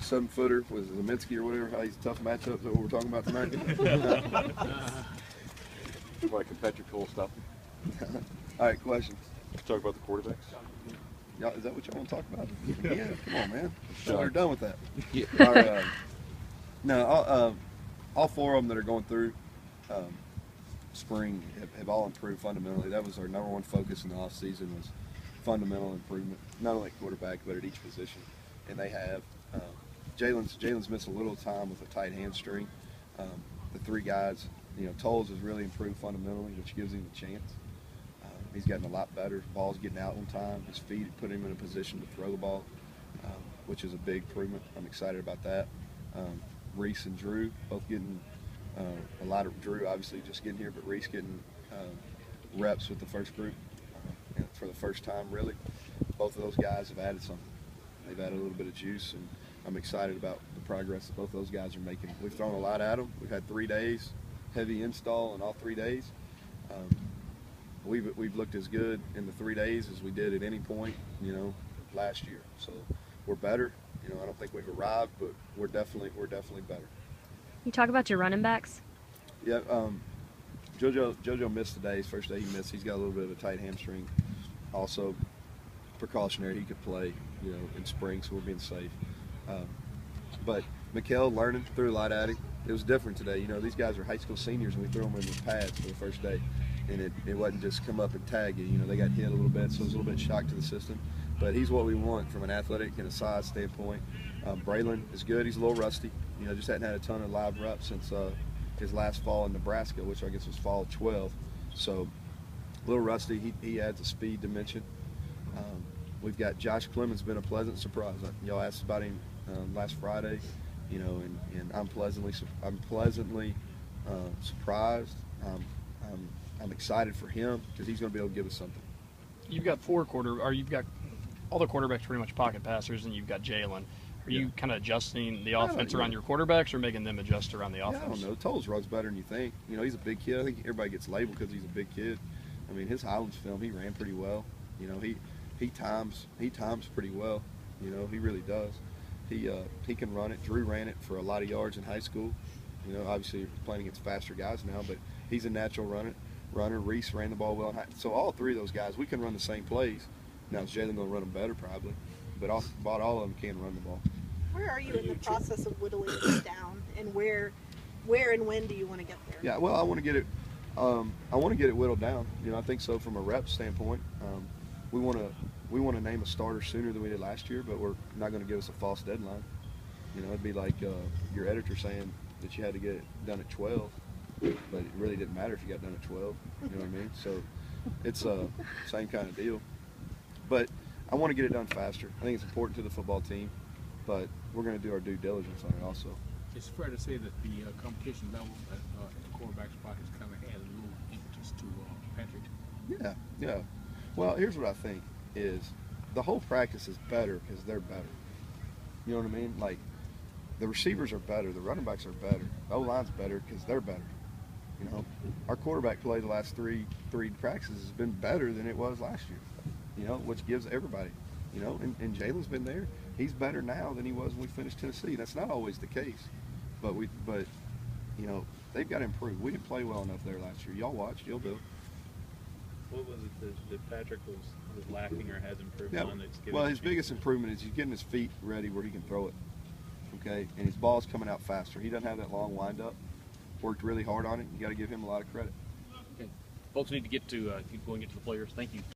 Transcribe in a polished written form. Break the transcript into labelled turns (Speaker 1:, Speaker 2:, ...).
Speaker 1: 7-footer with Zeminski or whatever. How he's a tough matchup. Is that what we're talking about tonight?
Speaker 2: Like competitive stuff.
Speaker 1: All right, questions.
Speaker 2: Talk about the quarterbacks.
Speaker 1: Y'all, is that what y'all want to talk about? Yeah, come on, man. We're
Speaker 2: Sure.
Speaker 1: done with that.
Speaker 2: Yeah.
Speaker 1: All four of them that are going through spring have all improved fundamentally. That was our number one focus in the off season, was fundamental improvement, not only at quarterback but at each position. And they have. Jalen's missed a little time with a tight hamstring. The three guys, Tolles has really improved fundamentally, which gives him a chance. He's gotten a lot better. Ball's getting out on time. His feet put him in a position to throw the ball, which is a big improvement. I'm excited about that. Reese and Drew both getting a lot of Drew obviously just getting here, but Reese getting reps with the first group for the first time really. Both of those guys have added something. They've added a little bit of juice, and I'm excited about the progress that both those guys are making. We've thrown a lot at them. We've had 3 days, heavy install in all 3 days. We've looked as good in the 3 days as we did at any point, last year. So we're better. I don't think we've arrived, but we're definitely better.
Speaker 3: You talk about your running backs.
Speaker 1: Yeah, JoJo missed today. His first day he missed. He's got a little bit of a tight hamstring. Also, precautionary. He could play, in spring, so we're being safe. But Mikael learning, threw a lot at him. It was different today. These guys are high school seniors, and we threw them in with pads for the first day. And it wasn't just come up and tag you. They got hit a little bit, so it was a little bit shock to the system. But he's what we want from an athletic and a size standpoint. Braylon is good. He's a little rusty. Just hadn't had a ton of live reps since his last fall in Nebraska, which I guess was fall 12. So a little rusty. He adds a speed dimension. We've got Josh Clemens, been a pleasant surprise. Y'all asked about him last Friday, and I'm pleasantly surprised. I'm excited for him because he's going to be able to give us something.
Speaker 4: You've got you've got all the quarterbacks pretty much pocket passers, and you've got Jalen. Are you kind of adjusting the offense around your quarterbacks, or making them adjust around the offense?
Speaker 1: I don't know. Tolles runs better than you think. He's a big kid. I think everybody gets labeled because he's a big kid. I mean, his Highlands film, he ran pretty well. He times pretty well. He really does. He can run it. Drew ran it for a lot of yards in high school. Obviously you're playing against faster guys now, but he's a natural runner. Reese ran the ball well. So all three of those guys, we can run the same plays. Now is Jalen going to run them better? Probably. But about all of them can run the ball.
Speaker 5: Where are you in the process of whittling this down, and where and when do you want to get there?
Speaker 1: Yeah, well, I want to get it. I want to get it whittled down. I think so from a rep standpoint. We want to name a starter sooner than we did last year, but we're not going to give us a false deadline. It'd be like your editor saying that you had to get it done at 12, but it really didn't matter if you got done at 12. You know what I mean? So it's same kind of deal. But I want to get it done faster. I think it's important to the football team, but we're going to do our due diligence on it also.
Speaker 6: It's fair to say that the competition level at the quarterback spot has kind of added a little impetus to Patrick.
Speaker 1: Yeah. Well, here's what I think is the whole practice is better because they're better. You know what I mean? Like, the receivers are better, the running backs are better, the O-line's better because they're better. Our quarterback play the last three practices has been better than it was last year. Which gives everybody, and Jalen's been there. He's better now than he was when we finished Tennessee. That's not always the case, but they've got to improve. We didn't play well enough there last year. Y'all watched, you'll do.
Speaker 7: What was it that Patrick was lacking or has improved on?
Speaker 1: Well, his biggest improvement is he's getting his feet ready where he can throw it. Okay, and his ball's coming out faster. He doesn't have that long windup. Worked really hard on it. You got to give him a lot of credit.
Speaker 4: Okay. Folks need to get to the players. Thank you.